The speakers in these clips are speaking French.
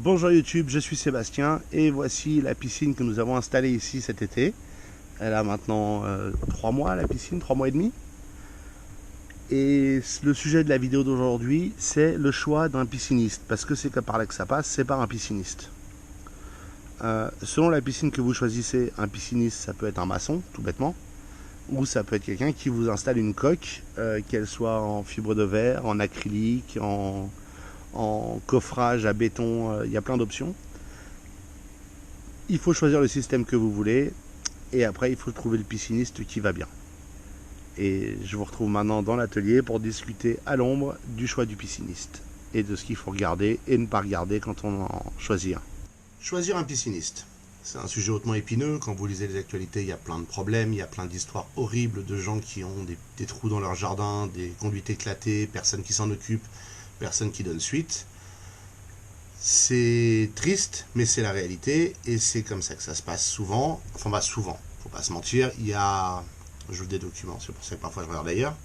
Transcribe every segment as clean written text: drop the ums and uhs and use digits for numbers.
Bonjour YouTube, je suis Sébastien et voici la piscine que nous avons installée ici cet été. Elle a maintenant 3 mois la piscine, 3 mois et demi. Et le sujet de la vidéo d'aujourd'hui, c'est le choix d'un pisciniste. Parce que c'est par là que ça passe, c'est par un pisciniste. Selon la piscine que vous choisissez, un pisciniste, ça peut être un maçon, tout bêtement. Ou ça peut être quelqu'un qui vous installe une coque, qu'elle soit en fibre de verre, en acrylique, en coffrage à béton, il y a plein d'options. Il faut choisir le système que vous voulez et après il faut trouver le pisciniste qui va bien. Et je vous retrouve maintenant dans l'atelier pour discuter à l'ombre du choix du pisciniste et de ce qu'il faut regarder et ne pas regarder quand on en choisit un. Choisir un pisciniste, c'est un sujet hautement épineux. Quand vous lisez les actualités, il y a plein de problèmes, il y a plein d'histoires horribles de gens qui ont des trous dans leur jardin, des conduites éclatées, personne qui s'en occupe, personne qui donne suite. C'est triste, mais c'est la réalité, et c'est comme ça que ça se passe souvent. Enfin, souvent, faut pas se mentir. Il y a, je vous des documents, c'est pour ça que parfois je regarde ailleurs.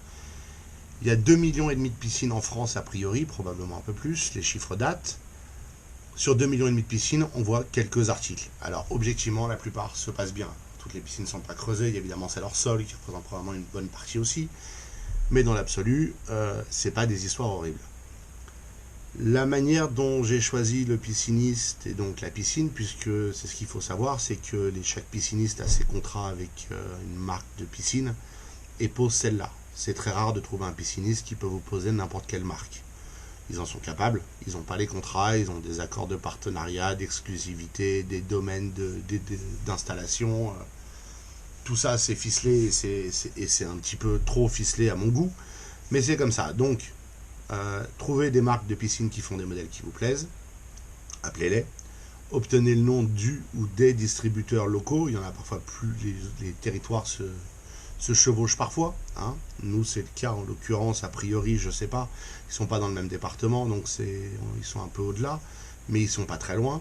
Il y a 2,5 millions de piscines en France, a priori, probablement un peu plus, les chiffres datent. Sur 2,5 millions de piscines, on voit quelques articles. Alors, objectivement, la plupart se passent bien. Toutes les piscines ne sont pas creusées, il y a évidemment c'est leur sol, qui représente probablement une bonne partie aussi. Mais dans l'absolu, c'est pas des histoires horribles. La manière dont j'ai choisi le pisciniste et donc la piscine, puisque c'est ce qu'il faut savoir, c'est que chaque pisciniste a ses contrats avec une marque de piscine et pose celle-là. C'est très rare de trouver un pisciniste qui peut vous poser n'importe quelle marque. Ils en sont capables, ils n'ont pas les contrats, ils ont des accords de partenariat, d'exclusivité, des domaines d'installation. Tout ça c'est ficelé et c'est un petit peu trop ficelé à mon goût, mais c'est comme ça. Donc, trouvez des marques de piscine qui font des modèles qui vous plaisent, appelez-les, obtenez le nom du ou des distributeurs locaux. Il y en a parfois plus, les territoires se chevauchent parfois, hein. Nous c'est le cas en l'occurrence, a priori je sais pas, ils sont pas dans le même département, donc ils sont un peu au-delà, mais ils sont pas très loin.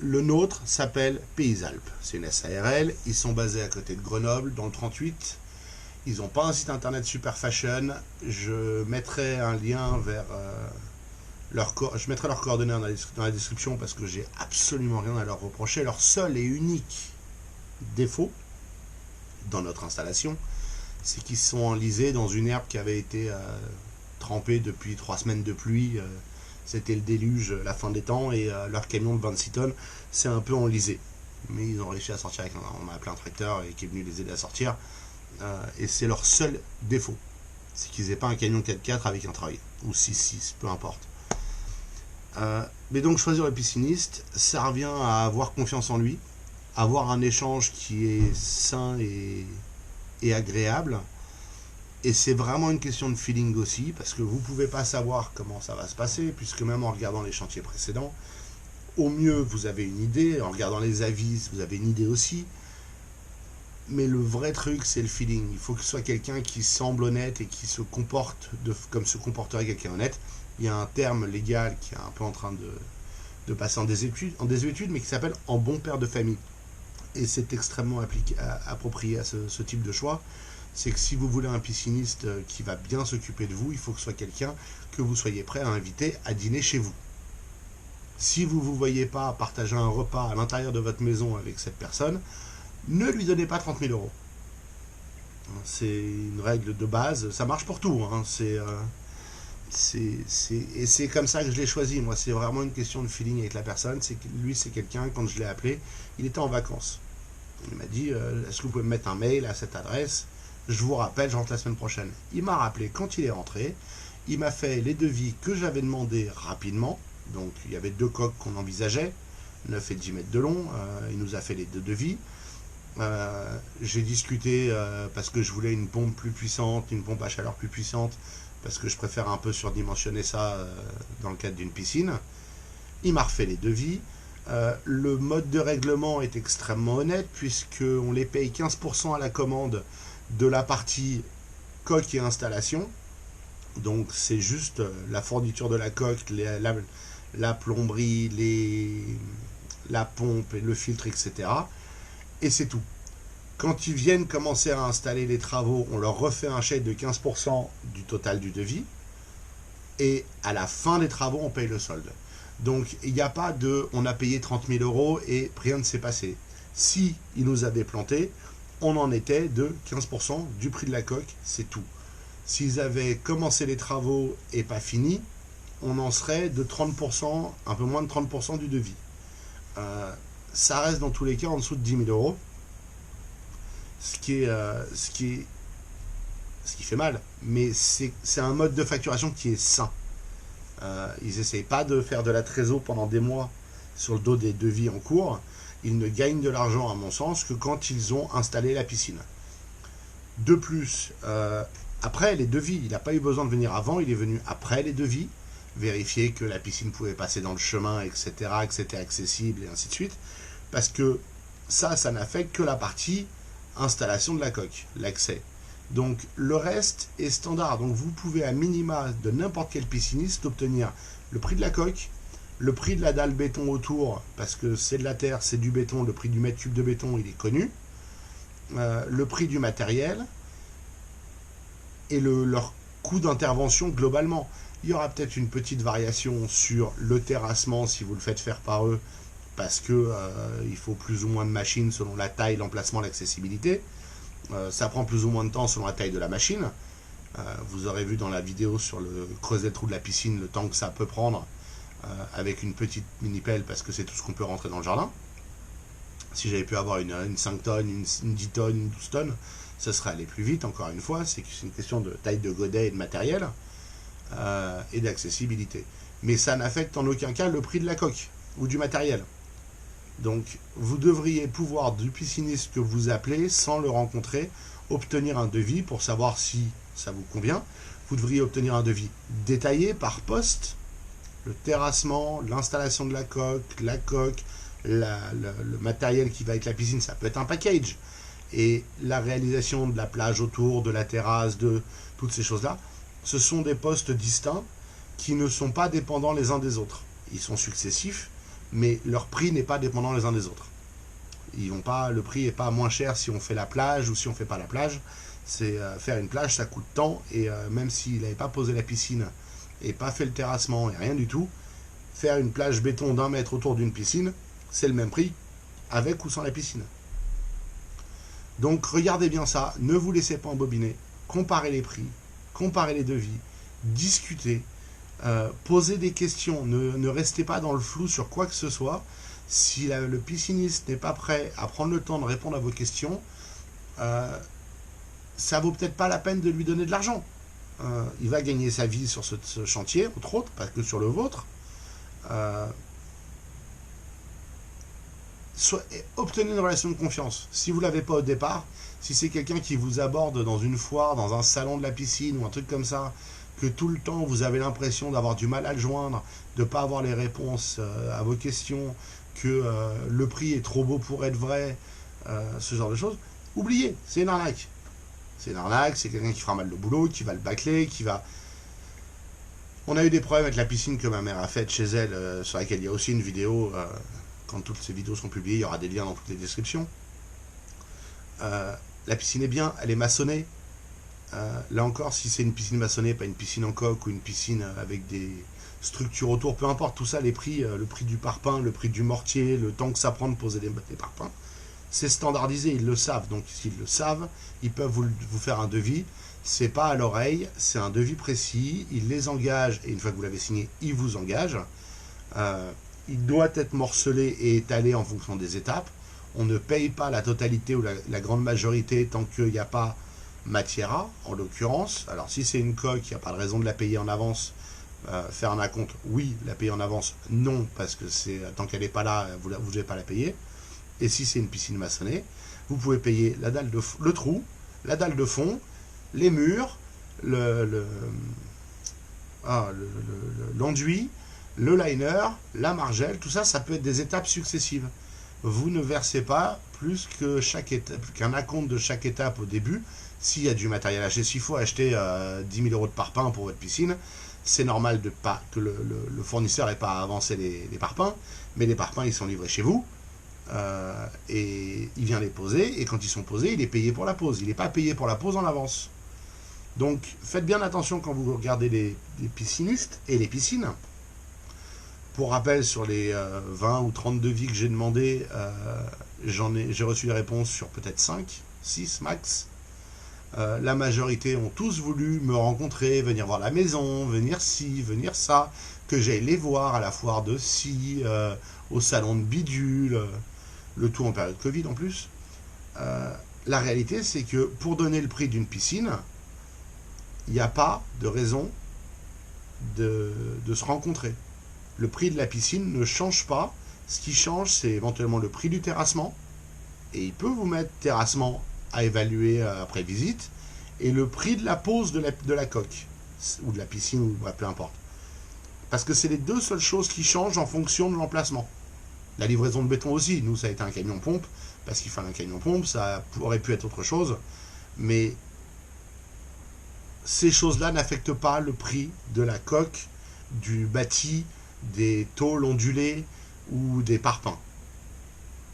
Le nôtre s'appelle Pays Alpes, c'est une SARL, ils sont basés à côté de Grenoble dans le 38. Ils n'ont pas un site internet super fashion. Je mettrai un lien vers je mettrai leurs coordonnées dans la description parce que j'ai absolument rien à leur reprocher. Leur seul et unique défaut dans notre installation, c'est qu'ils sont enlisés dans une herbe qui avait été trempée depuis 3 semaines de pluie. C'était le déluge, la fin des temps, et leur camion de 26 tonnes s'est un peu enlisé. Mais ils ont réussi à sortir on a appelé un tracteur et qui est venu les aider à sortir. Et c'est leur seul défaut, c'est qu'ils n'aient pas un camion 4x4 avec un treuil, ou 6x6, peu importe. Mais donc choisir le pisciniste, ça revient à avoir confiance en lui, avoir un échange qui est sain et agréable, et c'est vraiment une question de feeling aussi, parce que vous ne pouvez pas savoir comment ça va se passer, puisque même en regardant les chantiers précédents, au mieux vous avez une idée, en regardant les avis vous avez une idée aussi. Mais le vrai truc, c'est le feeling. Il faut que ce soit quelqu'un qui semble honnête et qui se comporte comme se comporterait quelqu'un honnête. Il y a un terme légal qui est un peu en train de passer en désuétude, mais qui s'appelle « en bon père de famille ». Et c'est extrêmement approprié à ce type de choix. C'est que si vous voulez un pisciniste qui va bien s'occuper de vous, il faut que ce soit quelqu'un que vous soyez prêt à inviter à dîner chez vous. Si vous ne vous voyez pas partager un repas à l'intérieur de votre maison avec cette personne, ne lui donnez pas 30 000 euros. C'est une règle de base, ça marche pour tout, hein. Et c'est comme ça que je l'ai choisi. Moi, c'est vraiment une question de feeling avec la personne. Lui, c'est quelqu'un, quand je l'ai appelé, il était en vacances. Il m'a dit, est-ce que vous pouvez me mettre un mail à cette adresse? Je vous rappelle, je rentre la semaine prochaine. Il m'a rappelé quand il est rentré. Il m'a fait les devis que j'avais demandé rapidement. Donc, il y avait 2 coques qu'on envisageait, 9 et 10 mètres de long. Il nous a fait les 2 devis. J'ai discuté parce que je voulais une pompe plus puissante, une pompe à chaleur plus puissante, parce que je préfère un peu surdimensionner ça dans le cadre d'une piscine. Il m'a refait les devis. Le mode de règlement est extrêmement honnête, puisqu'on les paye 15% à la commande de la partie coque et installation. Donc c'est juste la fourniture de la coque, la plomberie, la pompe, et le filtre, etc. Et c'est tout. Quand ils viennent commencer à installer les travaux, on leur refait un chèque de 15% du total du devis. et à la fin des travaux, on paye le solde. Donc, il n'y a pas de « on a payé 30 000 euros et rien ne s'est passé ». Si ils nous avaient planté, on en était de 15% du prix de la coque, c'est tout. S'ils avaient commencé les travaux et pas fini, on en serait de 30%, un peu moins de 30% du devis. Ça reste dans tous les cas en dessous de 10 000 euros, ce qui fait mal, mais c'est un mode de facturation qui est sain. Ils n'essayent pas de faire de la trésor pendant des mois sur le dos des devis en cours. Ils ne gagnent de l'argent, à mon sens, que quand ils ont installé la piscine. De plus, après les devis, il n'a pas eu besoin de venir avant, il est venu après les devis, vérifier que la piscine pouvait passer dans le chemin, etc., que c'était accessible, et ainsi de suite, parce que ça n'affecte que la partie installation de la coque, l'accès. Donc le reste est standard, donc vous pouvez à minima de n'importe quel pisciniste obtenir le prix de la coque, le prix de la dalle béton autour, parce que c'est de la terre, c'est du béton, le prix du mètre cube de béton, il est connu, le prix du matériel, et leur coût d'intervention globalement. Il y aura peut-être une petite variation sur le terrassement si vous le faites faire par eux, parce que il faut plus ou moins de machines selon la taille, l'emplacement, l'accessibilité. Ça prend plus ou moins de temps selon la taille de la machine. Vous aurez vu dans la vidéo sur le creuset de trou de la piscine le temps que ça peut prendre avec une petite mini-pelle, parce que c'est tout ce qu'on peut rentrer dans le jardin. Si j'avais pu avoir une 5 tonnes, une 10 tonnes, une 12 tonnes, ça serait allé plus vite, encore une fois. C'est une question de taille de godet et de matériel et d'accessibilité. Mais ça n'affecte en aucun cas le prix de la coque ou du matériel. Donc, vous devriez pouvoir, du pisciniste que vous appelez, sans le rencontrer, obtenir un devis pour savoir si ça vous convient. Vous devriez obtenir un devis détaillé par poste, le terrassement, l'installation de la coque, le matériel qui va avec la piscine, ça peut être un package. Et la réalisation de la plage autour, de la terrasse, de toutes ces choses-là, ce sont des postes distincts qui ne sont pas dépendants les uns des autres. Ils sont successifs, mais leur prix n'est pas dépendant les uns des autres. Le prix n'est pas moins cher si on fait la plage ou si on ne fait pas la plage. C'est faire une plage, ça coûte tant, et même s'il n'avait pas posé la piscine et pas fait le terrassement et rien du tout, faire une plage béton d'1 mètre autour d'une piscine, c'est le même prix, avec ou sans la piscine. Donc regardez bien ça, ne vous laissez pas embobiner, comparez les prix, comparez les devis, discutez, posez des questions, ne restez pas dans le flou sur quoi que ce soit. Si le pisciniste n'est pas prêt à prendre le temps de répondre à vos questions, ça vaut peut-être pas la peine de lui donner de l'argent. Il va gagner sa vie sur ce chantier, entre autres, pas que sur le vôtre. Obtenez une relation de confiance. Si vous ne l'avez pas au départ, si c'est quelqu'un qui vous aborde dans une foire, dans un salon de la piscine ou un truc comme ça, que tout le temps vous avez l'impression d'avoir du mal à le joindre, de ne pas avoir les réponses à vos questions, que le prix est trop beau pour être vrai, ce genre de choses, oubliez, c'est une arnaque. C'est une arnaque, c'est quelqu'un qui fera mal le boulot, qui va le bâcler, qui va... On a eu des problèmes avec la piscine que ma mère a faite chez elle, sur laquelle il y a aussi une vidéo. Quand toutes ces vidéos seront publiées, il y aura des liens dans toutes les descriptions. La piscine est bien, elle est maçonnée. Là encore, si c'est une piscine maçonnée, pas une piscine en coque ou une piscine avec des structures autour, peu importe, tout ça, les prix, le prix du parpaing, le prix du mortier, le temps que ça prend de poser des parpaings, c'est standardisé, ils le savent. Donc s'ils le savent, ils peuvent vous faire un devis. C'est pas à l'oreille, c'est un devis précis, ils les engagent, et une fois que vous l'avez signé, ils vous engagent. Il doit être morcelé et étalé en fonction des étapes. On ne paye pas la totalité ou la grande majorité tant qu'il n'y a pas matière A, en l'occurrence. Alors si c'est une coque, il n'y a pas de raison de la payer en avance. Faire un acompte, oui. La payer en avance, non, parce que tant qu'elle n'est pas là, vous ne devez pas la payer. Et si c'est une piscine maçonnée, vous pouvez payer le trou, la dalle de fond, les murs, l'enduit, le liner, la margelle, tout ça, ça peut être des étapes successives. Vous ne versez pas plus qu'un acompte de chaque étape au début. S'il y a du matériel à acheter, s'il faut acheter 10 000 € de parpaing pour votre piscine, c'est normal que le fournisseur n'ait pas avancé les parpaings, mais les parpaings, ils sont livrés chez vous, et il vient les poser, et quand ils sont posés, il est payé pour la pose. Il n'est pas payé pour la pose en avance. Donc faites bien attention quand vous regardez les piscinistes et les piscines. Pour rappel, sur les 20 ou 30 devis que j'ai demandé, j'ai reçu des réponses sur peut-être 5, 6 max. La majorité ont tous voulu me rencontrer, venir voir la maison, venir ci, venir ça, que j'aille les voir à la foire de ci, au salon de bidule, le tout en période Covid en plus. La réalité, c'est que pour donner le prix d'une piscine, il n'y a pas de raison de se rencontrer. Le prix de la piscine ne change pas. Ce qui change, c'est éventuellement le prix du terrassement. Et il peut vous mettre terrassement à évaluer après visite. Et le prix de la pose de la coque. Ou de la piscine, ou bref, peu importe. Parce que c'est les deux seules choses qui changent en fonction de l'emplacement. La livraison de béton aussi. Nous, ça a été un camion-pompe. Parce qu'il fallait un camion-pompe. Ça aurait pu être autre chose. Mais ces choses-là n'affectent pas le prix de la coque, du bâti, des tôles ondulées ou des parpaings.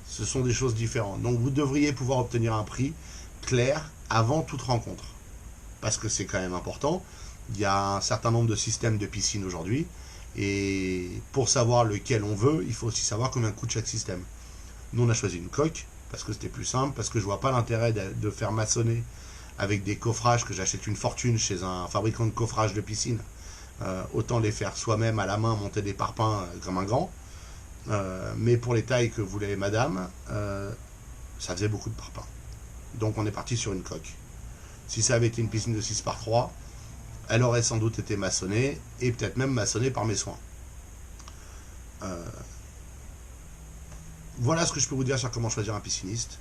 Ce sont des choses différentes. Donc vous devriez pouvoir obtenir un prix clair avant toute rencontre. Parce que c'est quand même important. Il y a un certain nombre de systèmes de piscine aujourd'hui. Et pour savoir lequel on veut, il faut aussi savoir combien coûte chaque système. Nous, on a choisi une coque parce que c'était plus simple, parce que je vois pas l'intérêt de faire maçonner avec des coffrages que j'achète une fortune chez un fabricant de coffrage de piscine. Autant les faire soi-même à la main, monter des parpaings comme un grand. Mais pour les tailles que voulait madame, ça faisait beaucoup de parpaings. Donc on est parti sur une coque. Si ça avait été une piscine de 6 par 3, elle aurait sans doute été maçonnée, et peut-être même maçonnée par mes soins. Voilà ce que je peux vous dire sur comment choisir un pisciniste.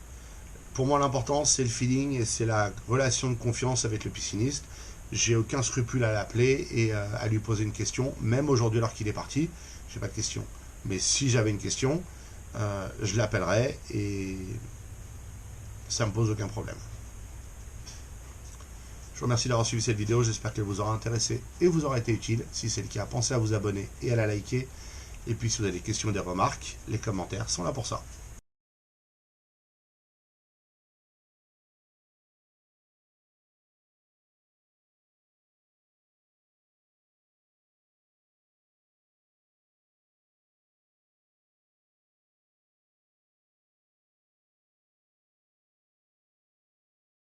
Pour moi, l'important, c'est le feeling et c'est la relation de confiance avec le pisciniste. J'ai aucun scrupule à l'appeler et à lui poser une question, même aujourd'hui alors qu'il est parti, j'ai pas de question. Mais si j'avais une question, je l'appellerais et ça me pose aucun problème. Je vous remercie d'avoir suivi cette vidéo, j'espère qu'elle vous aura intéressé et vous aura été utile. Si c'est le cas, pensez à vous abonner et à la liker. Et puis si vous avez des questions ou des remarques, les commentaires sont là pour ça.